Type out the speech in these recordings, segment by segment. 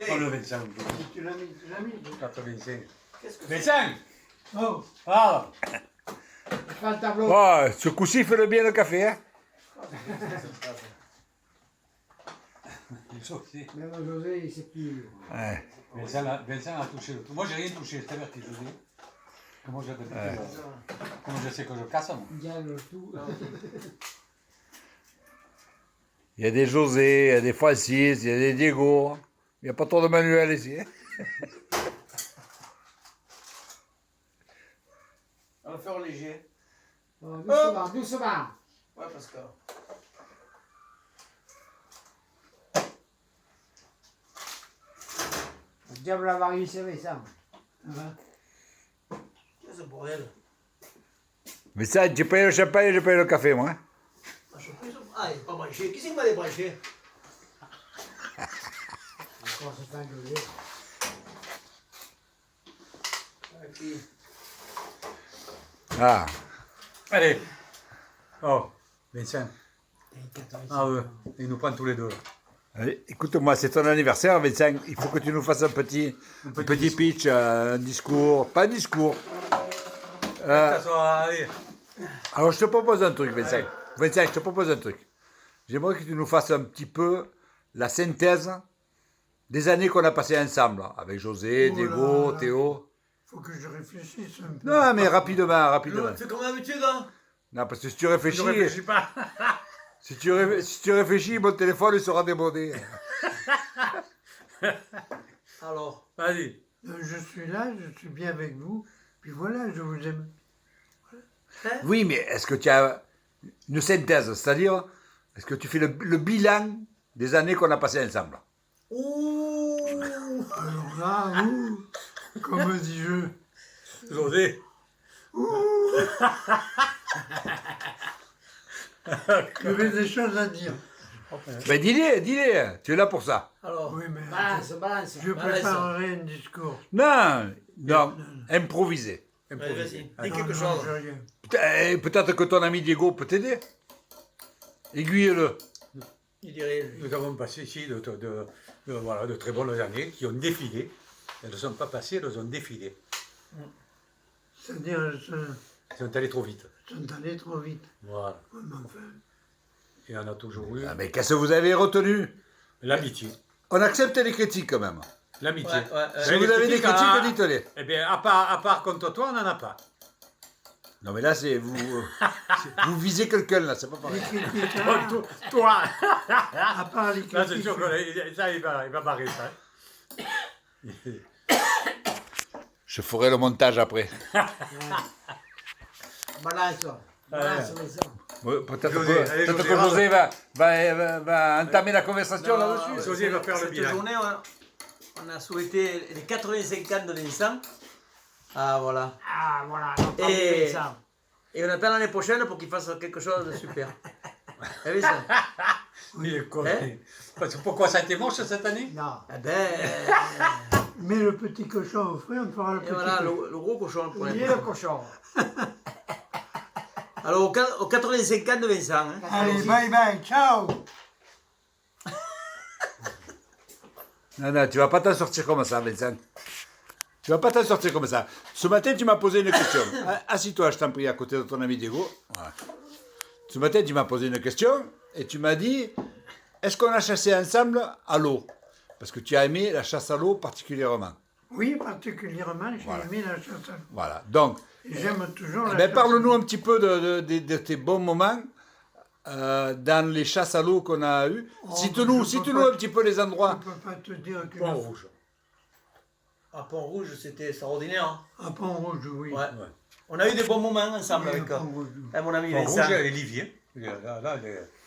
Prends le 25. Tu l'as mis 85. Qu'est-ce que 25. Oh, Ah. pas le tableau. Oh, ce coup-ci, fais-le bien le café. Hein. Même José, il sait plus. Ouais. Vincent a touché le tout. Moi, j'ai rien touché, c'est averti, José. Comment je sais que je casse, moi. Il gagne le tout. Il y a des José, il y a des Francis, il y a des Diego. Il n'y a pas trop de Manuel ici. Hein. On va faire léger. Bon, doucement, doucement. Ouais, parce que. Le diable a varié, c'est vrai, ça. Qu'est-ce que bordel? Mais ça, tu payes le champagne, je paye le café, moi. Hein. Ah, il n'est pas branché. Qui c'est qui m'a débranché? Encore c'est engueulé. Qui? Ah. Allez. Oh, Vincent. Ah ouais, il nous prend tous les deux. Là. Allez, écoute-moi, c'est ton anniversaire, 25. Il faut que tu nous fasses un petit pitch, un discours. Pas un discours. Allez. Alors, je te propose un truc, 25. Allez. 25, je te propose un truc. J'aimerais que tu nous fasses un petit peu la synthèse des années qu'on a passées ensemble, avec José, Oh Diego, là. Théo. Faut que je réfléchisse un peu. Non, mais rapidement, rapidement. C'est comme d'habitude, hein? Non, parce que si tu réfléchis, Je réfléchis pas. si tu réfléchis, mon téléphone il sera débordé. Alors. Vas-y. Je suis là, je suis bien avec vous. Puis voilà, je vous aime. Oui, mais est-ce que tu as une synthèse, c'est-à-dire, est-ce que tu fais le bilan des années qu'on a passées ensemble? Ouh! Alors là, comme dis-je. José. J'aurais des choses à dire. Ben dis-les, tu es là pour ça. Alors. Oui, mais Balance, balance. je Balance. préparerai un discours. Non, improviser. Vas-y, vas-y. Dis Non, quelque non, chose. j'ai rien. Peut-être que ton ami Diego peut t'aider. Aiguille-le. Il dirait. Nous avons passé ici voilà, de très bonnes années qui ont défilé. Elles ne sont pas passées, elles ont défilé. C'est-à-dire, Elles sont allées trop vite. sont allés trop vite. Voilà. Ouais, mais enfin, Et on a toujours eu Ah, mais qu'est-ce que vous avez retenu? l'amitié. On accepte les critiques quand même. L'amitié. Ouais, Si Mais vous les avez des critiques, ah, dites-les. Eh bien, à part contre toi, on n'en a pas. Non, mais là, c'est vous. Vous visez quelqu'un, là, c'est pas les pareil. critiques, Toi à part les Là, c'est critiques, sûr que ça, il va barrer ça. Je ferai le montage après. balance, balance, mais ça. Ouais, Peut-être José, allez, que José, José va entamer la conversation là-dessus. José va faire le Cette bilan. journée, on a souhaité les 85 ans de Vincent. Ah, voilà. Ah, voilà, notre Et- ami Vincent. Et on attend l'année prochaine pour qu'il fasse quelque chose de super. Eh bien, ça. Il est con. Hein Parce que pourquoi ça a été moche cette année? Non. Eh ben. Mais le petit cochon au frais, on fera le Et petit voilà, cochon. le gros cochon. Pour Il les est le cochon. Alors, aux 85 ans de Vincent. Hein. Allez, bye bye, ciao. Non, tu vas pas t'en sortir comme ça, Vincent. Tu vas pas t'en sortir comme ça. Ce matin, tu m'as posé une question. Assis-toi, je t'en prie, à côté de ton ami Diego. Voilà. Ce matin, tu m'as posé une question et tu m'as dit, est-ce qu'on a chassé ensemble à l'eau? Parce que tu as aimé la chasse à l'eau particulièrement. Oui, particulièrement, j'ai Voilà. aimé la chasse à l'eau. Voilà. Donc, Et j'aime toujours la ben, chasse parle-nous un petit peu de tes bons moments dans les chasses à l'eau qu'on a eues. Oh, Cite-nous je peux pas- un petit peu les Je endroits. ne peux pas te dire que... Point rouge. À Pont-Rouge, c'était extraordinaire. Hein. À Pont-Rouge, oui. Ouais. On a eu des bons moments ensemble Oui, avec à Pont-Rouge. mon ami Point Vincent. rouge et Olivier. Là,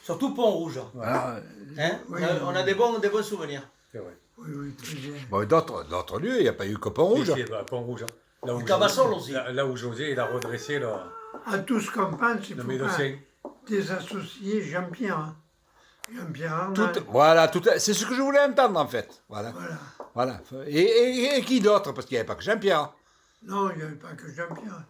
Surtout Pont-Rouge. Ah, Hein Oui, on a des bons souvenirs. c'est vrai. Oui, oui, très bien. bon, d'autres lieux, il n'y a pas eu que Pont-Rouge. Ici, Point rouge. Là où Du Cabassol José- aussi. Là où José, il a redressé À tout ce qu'on pense, il le faut pas médecin. désassocier Jean-Pierre. Hein. Jean-Pierre Arnaud. Voilà, c'est ce que je voulais entendre en fait. Voilà. Voilà. Et qui d'autre? Parce qu'il n'y avait pas que Jean-Pierre. Non, il n'y avait pas que Jean-Pierre.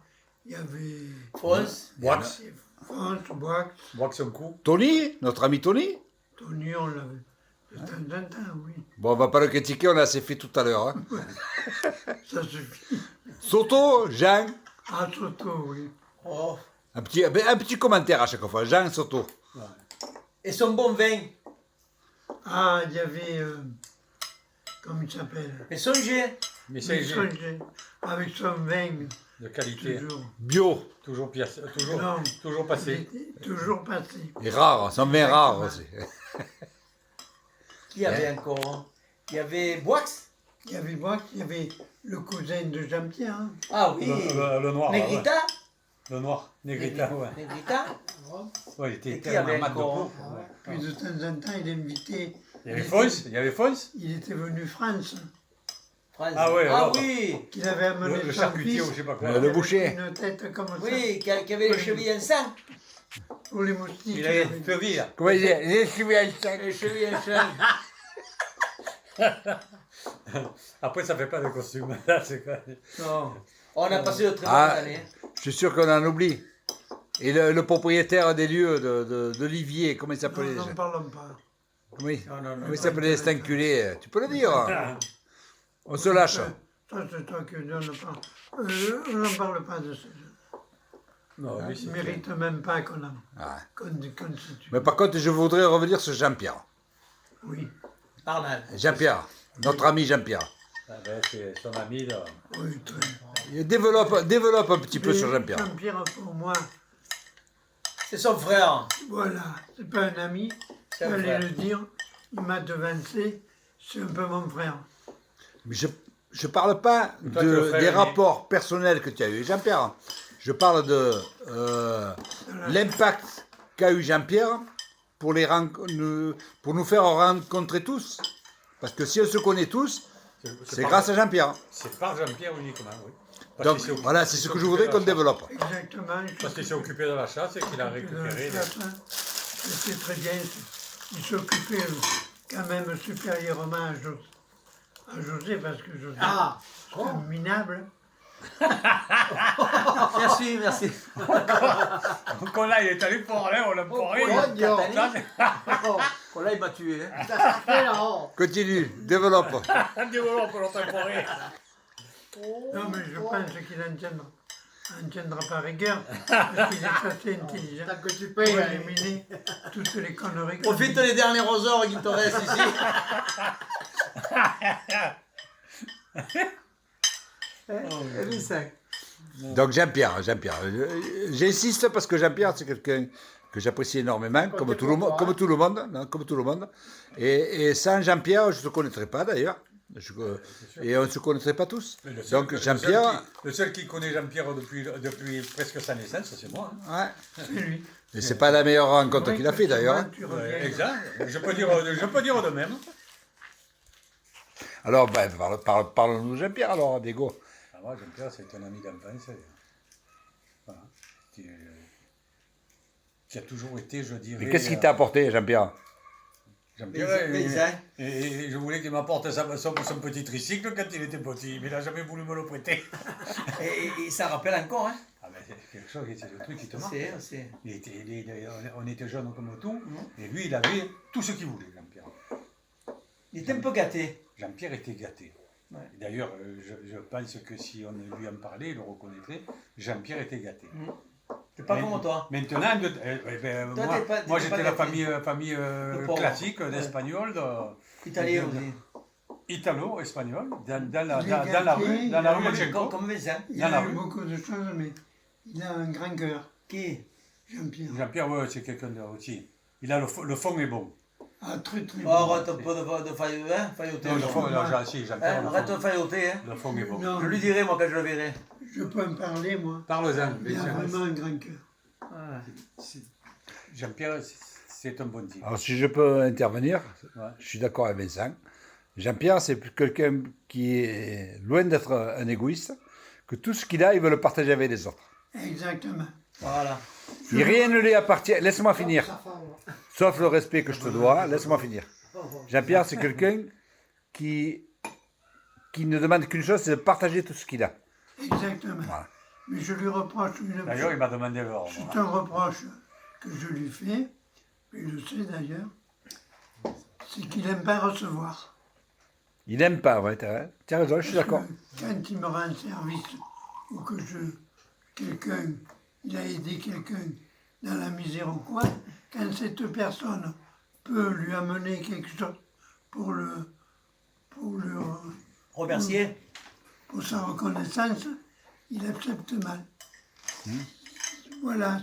Il y avait France. Boix. France, Boix, Boix son coup. Tony, notre ami Tony. Tony, on l'avait. De temps en temps, oui. Bon, on va pas le critiquer, on a assez fait tout à l'heure. Hein. Ça suffit. Soto, Jean, Ah, Soto, oui. Oh. un petit commentaire à chaque fois. Jean, Soto. Et son bon vin. Ah, il y avait... comment il s'appelle? Mais songez. Mais c'est Michel, avec son vin, de qualité. toujours. Bio. Toujours, Non. toujours Il passé. était toujours passé. Et rare, son vin rare aussi. Qui y avait encore hein? Il y avait Boix. Il y avait moi, il y avait le cousin de Jean-Pierre. Hein. Ah oui. Le noir. Negrita. Ouais. Le noir. Negrita, ouais. Negrita. Ouais, il était Et qui y avait tellement mat de encore peau. Ouais. Puis de temps en temps, il invitait. Il y avait Fons. Il y avait Fons. Il était venu France, France. Ah ouais, Ah alors. oui. qu'il avait amené Le son charcutier fils. ou je sais pas quoi. Le avec boucher. Une tête comme ça. Oui, qui avait les chevilles en sang. Pour les moustiques. Il avait fleuri, là. Comment il dit? Les chevilles à Les chevilles en sang. Après, ça fait pas de costume. Là, c'est quoi? Non. On a passé de très bonnes Ah, années. je suis sûr qu'on en oublie. Et le propriétaire des lieux d'Olivier, comment il Non, s'appelait n'en déjà? parlons pas. Comment il, Non, non, non. comment il s'appelait cet enculé? Tu peux le dire. On se lâche. Ça, c'est toi qui donne pas. On n'en parle pas de ça. Non, lui, Il ne c'est. mérite même pas qu'on en Ah. constitue. Mais par contre, je voudrais revenir sur Jean-Pierre. Oui, Arnal. Jean-Pierre, notre ami Jean-Pierre. Ah ben, c'est son ami, là. oui, très. Développe un petit peu sur Jean-Pierre. Jean-Pierre, pour moi, C'est son frère. voilà, c'est pas un ami. C'est un J'allais frère. le dire, il m'a devancé, c'est un peu mon frère. Mais je ne parle pas Toi, tu es le frère des aîné. rapports personnels que tu as eu, Jean-Pierre. Je parle de l'impact qu'a eu Jean-Pierre pour nous faire rencontrer tous. Parce que si on se connaît tous, c'est par- grâce à Jean-Pierre. C'est par Jean-Pierre uniquement, oui. Parce Donc qu'il s'est voilà, occupé- c'est il ce s'est que je occupé voudrais de qu'on la développe. Exactement. Parce qu'il s'est occupé de la chasse et qu'il a récupéré. C'est très bien. Il s'occupait quand même supérieurement à José, parce que José, Ah. c'est un minable. Merci, merci. Donc là, il est allé pour aller, on l'a poré. Oh, là, il m'a tué. Hein. Continue, développe. Développe l'autre poré. Non, mais je pense qu'il en tiendra pas rigueur, parce qu'il est assez intelligent que tu pour éliminer toutes les conneries. qu'on Profite dit. les derniers roseurs qui te restent ici. Donc Jean-Pierre. J'insiste parce que Jean-Pierre, c'est quelqu'un que j'apprécie énormément, comme tout le monde. Non, comme tout le monde. Et sans Jean-Pierre, je ne te connaîtrais pas d'ailleurs. Et on ne se connaîtrait pas tous. Donc Jean-Pierre. Le seul qui connaît Jean-Pierre depuis presque sa naissance, c'est moi. Hein. Ouais. C'est lui. Et c'est pas la meilleure rencontre Ouais, qu'il a fait d'ailleurs. tu reviens. Exact. Je peux dire de même. Alors, ben, parlons-nous de Jean-Pierre alors, Dégo. Ah, moi, Jean-Pierre, c'est un ami d'enfance. Voilà. Qui a toujours été, je dirais. Mais qu'est-ce qu'il t'a apporté, Jean-Pierre? Jean-Pierre, Paysan. et je voulais qu'il m'apporte son petit tricycle quand il était petit, mais il n'a jamais voulu me le prêter. Et ça rappelle encore, hein. Ah ben, c'est quelque chose, c'est le truc qui te marque. C'est. On était jeunes comme tout, et lui, il avait tout ce qu'il voulait, Jean-Pierre. Il était un peu gâté. Jean-Pierre était gâté. Ouais. Et d'ailleurs, je pense que si on lui en parlait, il le reconnaîtrait, Jean-Pierre était gâté. C'est pas comme toi. Maintenant, Toi, moi, t'es pas- moi t'es j'étais pas la gâté. famille Le pauvre. classique Ouais. d'Espagnol, Italien aussi. italo-espagnol, dans la Il est rue, gâté, dans la rue il a- Lachenko. Comme Vincent. Il Dans la a eu rue. beaucoup de choses, mais il a un grand cœur, Qui Jean-Pierre. Jean-Pierre, ouais, c'est quelqu'un de aussi. Il a le fond est bon. Ah, très très Oh, bon. arrête un peu de failloter. Non, le genre. fond, si, Jean-Pierre, Hein, arrête de failloter. Hein. le fond est bon. Non, Je lui dirai, moi, quand je le verrai. je peux en parler, moi. Parle-en, Il a Vincent. vraiment un grand cœur. Jean-Pierre, c'est un bon type. Alors, si je peux intervenir, Ouais. je suis d'accord avec Vincent. Jean-Pierre, c'est quelqu'un qui est loin d'être un égoïste, que tout ce qu'il a, il veut le partager avec les autres. Exactement. Voilà. Et rien ne lui appartient. Laisse-moi finir. Sauf le respect que je te dois, laisse-moi finir. Jean-Pierre, c'est quelqu'un qui ne demande qu'une chose, c'est de partager tout ce qu'il a. Exactement. Voilà. Mais je lui reproche une D'ailleurs, il m'a demandé l'or. C'est un reproche que je lui fais, et je le sais d'ailleurs, c'est qu'il n'aime pas recevoir. Il n'aime pas, ouais, t'as raison, je suis d'accord. Quand il me rend un service ou que quelqu'un, il a aidé quelqu'un dans la misère ou quoi, quand cette personne peut lui amener quelque chose pour Remercier. pour sa reconnaissance, il accepte mal. Voilà,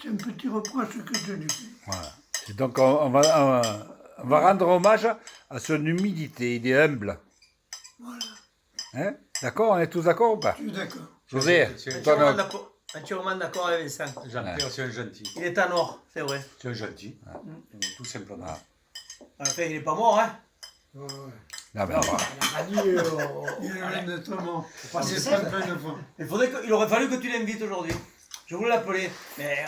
c'est un petit reproche que je lui fais. Voilà. Et donc on va rendre hommage à son humilité, il est humble. Voilà, Hein? D'accord, on est tous d'accord ou pas? je suis d'accord. José, C'est- toi, non. Entièrement d'accord avec Vincent. Jean-Pierre, c'est un gentil. Il est en or, c'est vrai. C'est un gentil. Tout simplement. Enfin, il n'est pas mort, hein. Non, mais voilà. Il vient d'être mort. Il est pas plein de fois. Il aurait fallu que tu l'invites aujourd'hui. Je voulais l'appeler, mais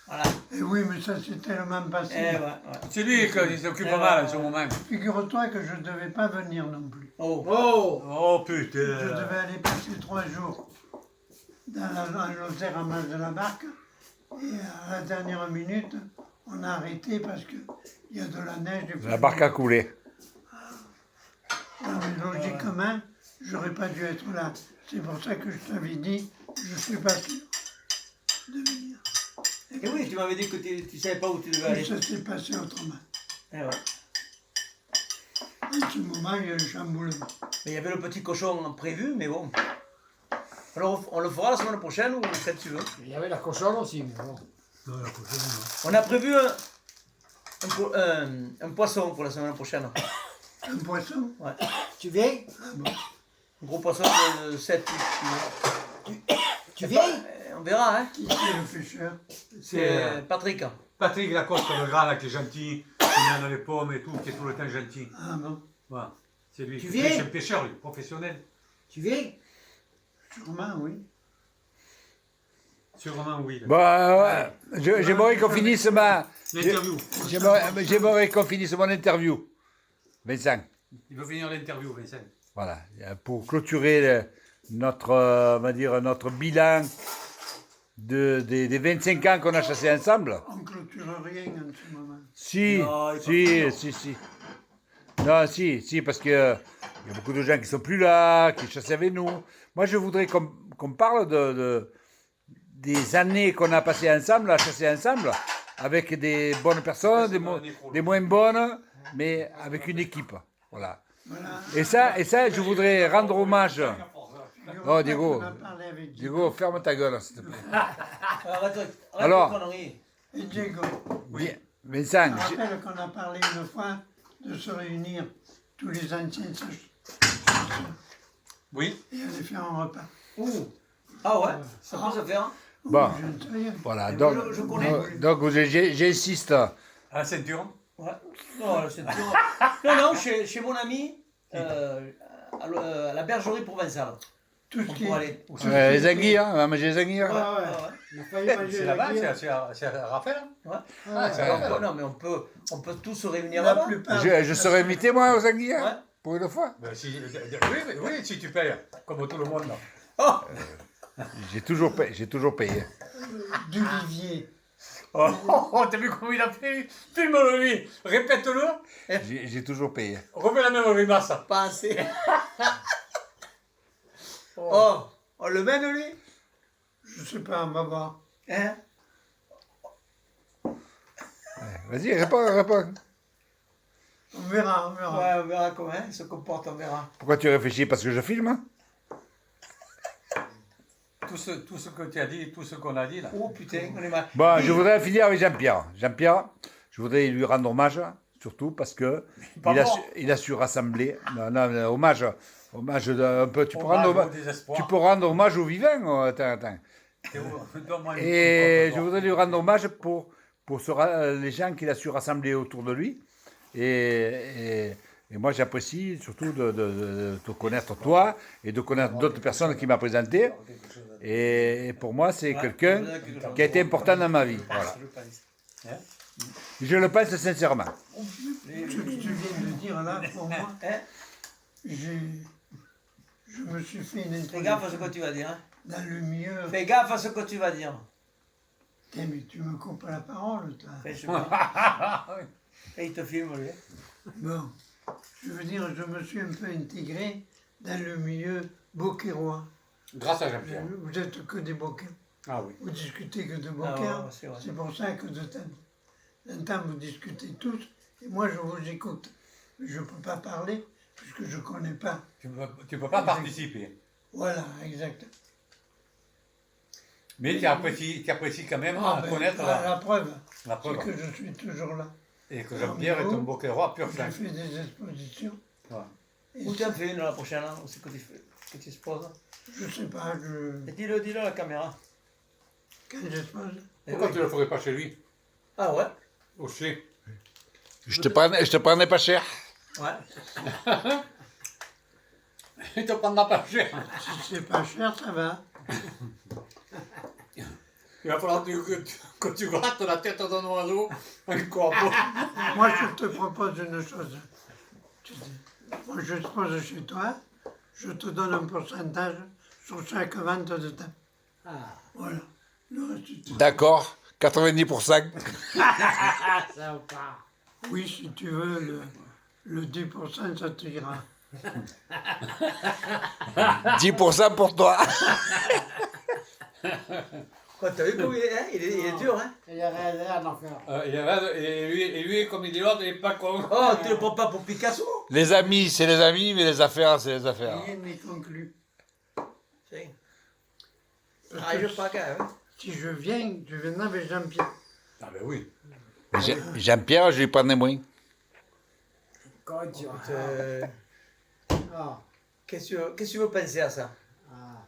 voilà. Et oui, mais ça c'est tellement Eh, passé. ouais, ouais. C'est lui qui s'occupe Eh, pas mal en ouais. ce moment. Figure-toi que je ne devais pas venir non plus. Oh. Oh Je putain. devais aller passer 3 jours dans Lozère en masse de la barque. Et à la dernière minute, on a arrêté parce qu'il y a de la neige. et La barque a coulé. Non, mais logiquement, j'aurais pas dû être là. C'est pour ça que je t'avais dit, je suis pas sûr de venir. Et oui, tu m'avais dit que tu savais pas où tu devais Et aller. ça s'est passé autrement. Eh ouais. En ce moment, il y a un chamboulement. Mais il y avait le petit cochon prévu, mais bon. Alors on le fera la semaine prochaine ou quand tu veux. Il y avait la cochonne aussi, mais bon. On a prévu un poisson pour la semaine prochaine. Un poisson. Ouais. Tu viens? Un gros poisson de 7 kilos. Tu viens? On verra, hein. Qui est le pêcheur? C'est Patrick. Patrick Lacoste, le grand là qui est gentil, qui vient dans les pommes et tout, qui est tout le temps gentil. Ah bon, Voilà. C'est lui. Tu Lui, viens c'est un pêcheur, lui, professionnel. Tu viens? sûrement, oui. Sûrement, oui. J'aimerais qu'on finisse L'interview. J'aimerais qu'on finisse mon interview. Vincent, Il veut finir l'interview, Vincent. voilà, pour clôturer notre, on va dire, notre bilan des 25 ans qu'on a chassé ensemble. On clôture rien en ce moment. Si, Non, il est si. Non, si, parce que il y a beaucoup de gens qui sont plus là, qui chassent avec nous. Moi, je voudrais qu'on parle des années qu'on a passées ensemble, à chasser ensemble, avec des bonnes personnes, des moins bonnes, mais avec une équipe. Voilà. Voilà. Et ça, je voudrais rendre hommage. Oh, Diego. On a parlé avec Diego, ferme ta gueule, s'il te plaît. Arrête Alors. les conneries. Et Diego, Bien. Vincent, je me rappelle qu'on a parlé une fois de se réunir tous les anciens Oui. et aller faire un repas. Ah ouais, ça peut se faire. bon, Je ne sais rien. voilà. Mais Donc, je connais. donc À j'insiste. la ceinture. Ouais. Non, c'est non, chez mon ami, à la bergerie provençale. Tout ce On qui peut est... aller. Les anguilles, hein, on va manger les anguilles. Ouais, ouais. Ouais, ouais. Il a failli manger C'est la là-bas, guille. c'est à Raphaël. Ouais. Ah, c'est Alors, vrai. non, mais on peut tous se réunir La là-bas. plupart. Je serais invité, moi, aux anguilles, Ouais. pour une fois. Ben, oui, si tu payes, comme tout le monde. Là. Oh, J'ai toujours payé. D'Olivier. Oh, t'as vu comment il a fait? Filme-le lui, répète-le, J'ai toujours payé. remets la même grimace. pas assez. Oh, on le mène lui? Je sais pas, on va voir. Hein? Vas-y, réponds. On verra, on verra. Ouais, on verra comment il se comporte, on verra. Pourquoi tu réfléchis? Parce que je filme, hein? Tout ce que tu as dit, tout ce qu'on a dit là. Oh putain, on est mal. Bon, je voudrais finir avec Jean-Pierre. Jean-Pierre, je voudrais lui rendre hommage, surtout parce que pas mort. il a su rassembler. Non, hommage un peu. Tu peux Hommage rendre au désespoir. tu peux rendre hommage aux vivants. Attends. Donne-moi une Et petite je voudrais lui rendre hommage pour les gens qu'il a su rassembler autour de lui. Et moi, j'apprécie surtout de te connaître toi et de connaître d'autres personnes qui m'ont présenté. Et pour moi, c'est quelqu'un qui a été important dans ma vie. Voilà. Je le pense sincèrement. Ce que tu viens de dire là, pour moi, Hein? je me suis fait une Fais gaffe à ce introduction que tu vas dire. Hein? dans le mieux. Fais gaffe à ce que tu vas dire. Mais tu me coupes la parole, toi. Fais, je... Et il te filme lui. Bon, je veux dire, je me suis un peu intégré dans le milieu beaucairois. Grâce à Jean-Pierre. Vous êtes que des Beaucaires. Ah oui. Vous discutez que de Ah, Beaucaire. ouais, c'est vrai. C'est pour ça que de temps vous discutez tous et moi je vous écoute. Je ne peux pas parler puisque je ne connais pas. Tu peux pas participer. Voilà, exact. Mais tu apprécies quand même à connaître la preuve, la c'est preuve. que je suis toujours là. Et que Jean-Pierre est un Beaucairois pur sang. J'ai fait des expositions. Voilà. Et Où tu en fais une la prochaine, hein, où c'est que tu exposes? je sais pas, Et dis-le à la caméra. quand j'expose, Eh Pourquoi oui. tu ne le ferais pas chez lui? Ah ouais? Aussi. Je te prenais pas cher. Ouais. Il te prendra pas cher. si c'est pas cher, ça va. Il va falloir que tu grattes la tête d'un oiseau encore pas. Moi, je te propose une chose. Tu dis, moi, j'expose chez toi, je te donne un pourcentage sur chaque vente de ta. Ah, Voilà. Le reste, tu- D'accord, 90%. ah, ça va. Oui, si tu veux, le 10%, ça te ira. 10% pour toi. Quoi, t'as vu comment il est, hein? Il est dur, hein? Il y a rien à faire. Et lui, comme il dit l'autre, il n'est pas con. Oh, tu le prends pas pour Picasso? Les amis, c'est les amis, mais les affaires, c'est les affaires. Rien n'est conclu. C'est. Parce Ah, que je pas quand même. si je viens, tu viendras avec Jean-Pierre. Ah ben oui. Mais Jean-Pierre, je lui prenais moins. Quand tu Euh, Ah, Qu'est-ce que tu veux penser à ça? ah,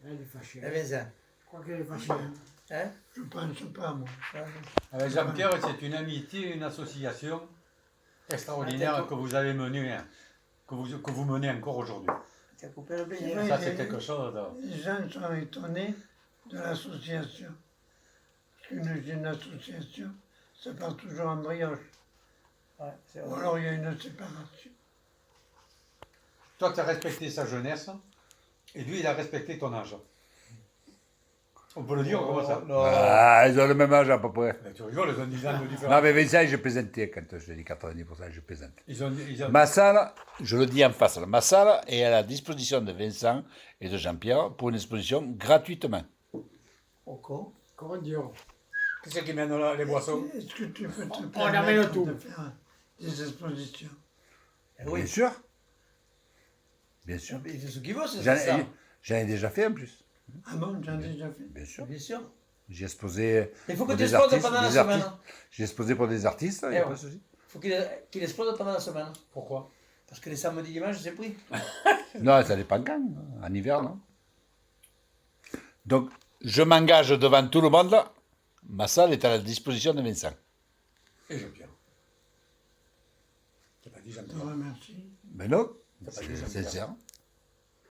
elle est fâchée. Eh bien, ça. Je crois qu'elle est fâchée. Hein? Je pense pas, moi. Avec Jean-Pierre, c'est une amitié, une association extraordinaire que vous avez menée, hein, que vous menez encore aujourd'hui. Tu as coupé le blé. C'est hein? vrai. Ça, c'est quelque chose. Les gens sont étonnés de l'association. Parce qu'une association, ça part toujours en brioche. Ouais, c'est Ou vrai. alors il y a une séparation. Toi, tu as respecté sa jeunesse, et lui, il a respecté ton âge. On peut le dire comme ça. Non. Ah, ils ont le même âge à peu près. Mais tu rigoles, ils ont 10 ans de différence. Non, mais Vincent, je plaisantais quand je te dis 90%, je plaisante. Ils ont... Ma salle, je le dis en face, ma salle est à la disposition de Vincent et de Jean-Pierre pour une exposition gratuitement. Au con. Comment dire? Qu'est-ce qui mène les boissons? Est-ce que tu peux te amène permettre tout. de faire des expositions? Eh oui. Bien sûr. Bien sûr. Il fait ce qu'il veut, c'est J'en ça. j'en ai déjà fait en plus. Ah bon, j'en ai déjà fait. Bien sûr. Bien sûr. J'ai exposé. Il faut que pour tu des exposes artistes, pendant la des semaine. artistes. J'ai exposé pour des artistes, il n'y Eh a ouais. pas de souci. Il faut qu'il explose pendant la semaine. Pourquoi? Parce que les samedis dimanches, c'est pris. Non, ça dépend quand. En hiver, non. Donc, je m'engage devant tout le monde. Ma salle est à la disposition de Vincent. Et Jean-Pierre. Tu n'as pas dit Je te Jean-Pierre. remercie. Mais non, T'as pas c'est dit Jean-Pierre. sincère.